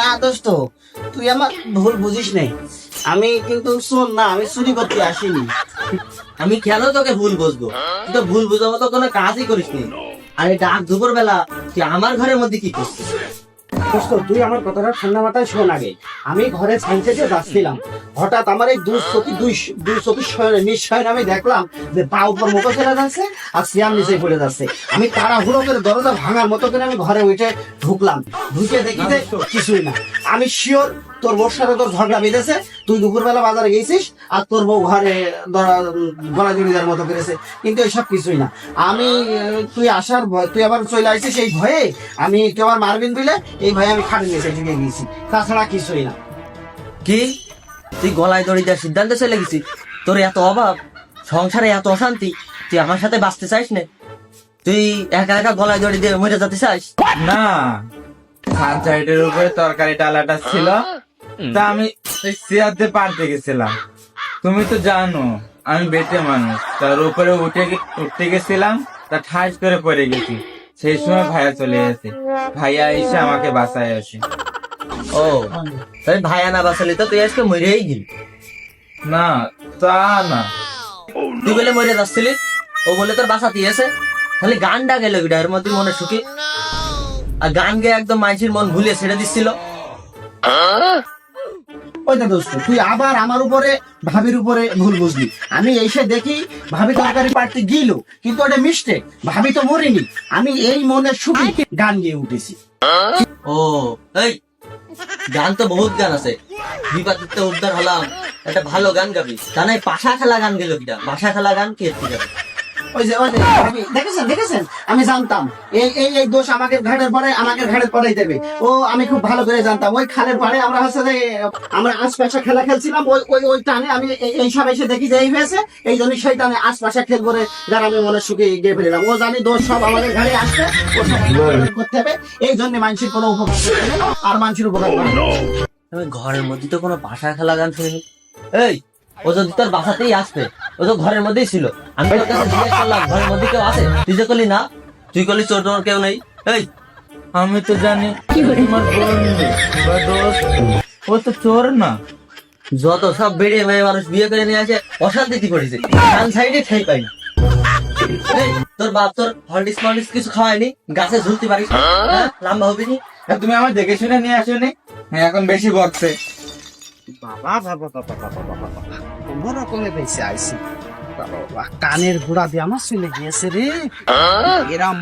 না দোস্ত, তুই আমার ভুল বুঝিস নাই। আমি কিন্তু শোন না, আমি চুরি করতে আসিনি। আমি কেন তোকে ভুল বুঝবো? তুই তো ভুল বুঝার মতো কোনো কাজই করিস নি। আর এই ডাক দুপুর বেলা তুই আমার ঘরের মধ্যে কি করছিস? দোস্ত, তুই আমার কথাটা ঠান্ডা মাথায় শোন আগে। আমি ঘরে সাইন্সে যাচ্ছিলাম, হঠাৎ আমার এই দুই চোখের নিশ্চয় আমি দেখলাম যে পা উপর মুখে ফেলে যাচ্ছে আর সিয়াম নিচে পড়ে যাচ্ছে। আমি তাড়াহুড়ো করে দরজা ভাঙার মতো করে আমি ঘরে উঠে ঢুকলাম, ঢুকে দেখি যে কিছুই না। আমি শিওর তোর বউর সাথে তোর ঝগড়া বেঁধেছে, তুই দুপুরবেলা বাজারে গেছিস আর তোর বউ ঘরে গলা জড়িদার মতো করেছে, কিন্তু এসব কিছুই না। আমি তুই আসার ভয়, তুই আবার চলে আসছিস এই ভয়ে, আমি তুই আবার মারবিন দিলে এই ভয়ে আমি খাটে নিচে ঢুকে গেছি, তাছাড়া কিছুই না। কি তুই গলায় দড়ি দেওয়ার সিদ্ধান্ত চলে গেছিস? তোর এত অভাব, সংসারে এত অশান্তি, তুই আমার সাথে বাঁচতে চাইস না? তুই একা একা গলায় দড়ি দিয়ে মরে যেতে চাস? না, সানসাইডের উপরে তরকারি ডালাটা ছিল, তা আমি চেয়ার দিয়ে পারতে গেছিলাম। তুমি তো জানো আমি বেটে মানুষ, তার উপরে উঠতে গেছিলাম, তা ঠাস করে পড়ে গেছি। সেই সময় ভাইয়া চলে গেছে, ভাইয়া এসে আমাকে বাঁচায় আসে। ও, তাই ভাইয়া না বাঁচালি তো তুই আজকে মরেই গেলি। না তা না, তুই বলে মরে যাচ্ছিলি, ও বলে তোর বাঁচা দিয়েছে। খালি গানটা গেল এর মধ্যে মনে সুখী, আর গান গেয়ে একদম মানুষের মন ভুলিয়ে ছেড়ে দিচ্ছিল। ওই না দোস্ত, তুই আবার আমার উপরে ভাবির উপরে ভুল বুঝলি। আমি এসে দেখি ভাবি তরকারি পাড়তে গিল, কিন্তু ওটা মিস্টেক, ভাবি তো মরিনি। আমি এই মনে সুখী গান গিয়ে উঠেছি। ও এই, গান তো বহুত গান আছে, বিপদে উদ্ধার হলাম, একটা ভালো গান গাবি। তা নাই পাশা খেলা গান গেল কিটা? বাসা খেলা গান কে যাবে? ওই যে ভাবি, দেখেছেন আমি জানতাম এই দোষ আমাকে ঘাড়ের পরেই দেবে। ও আমি খুব ভালো করে জানতাম, ওই খালের পাড়ে আমরা হচ্ছে যে আমরা আশপাশা খেলা খেলছিলাম, ওই টানে আমি এই সব এসে দেখি যে এই হয়েছে, এই জন্য সেই টানে আশপাশা খেলবো রে যারা আমি মনে সুখে গিয়ে ফেলিলাম। ও জানি দোষ সব আমাদের ঘাড়ে আসবে, ও সব করতে হবে। এই জন্য মানুষের কোনো উপকার করতে হবে আর মানুষের উপকার করতে হবে। আমি ঘরের মধ্যে তো কোনো বাসা খেলা গান শুনিনি। এই, ও যদি তোর বাসাতেই আসবে, ও তো ঘরের মধ্যেই ছিল। আমি তোর কাছে জিজ্ঞেস করলাম ঘরের মধ্যে কেউ আছে, তুই যে করলি না, তুই করলি চোর টোর কেউ নেই। এই, আমি তো জানি তোমার বন্ধু বা দোস্ত, ও তো চোর না। যত সব বেড়ে মেয়ে মানুষ বিয়ে করে নিয়ে আসে অশান্তি করেছে, ডান সাইডে ঠাই পাই না। এই, তোর বাপ তোর হরলিক্স মরলিক্স কিছু খাওয়ায়নি? গাছে ঝুলতে পারিস না? হ্যাঁ, লম্বা হবি নি? তুমি আমার দেখে শুনে নিয়ে আসোনি, হ্যাঁ এখন বেশি বকছে। কোনো রকমে বেঁচে আইছি। কানের ঘোড়া দিয়ে আমার চলে গিয়েছে রে, এরা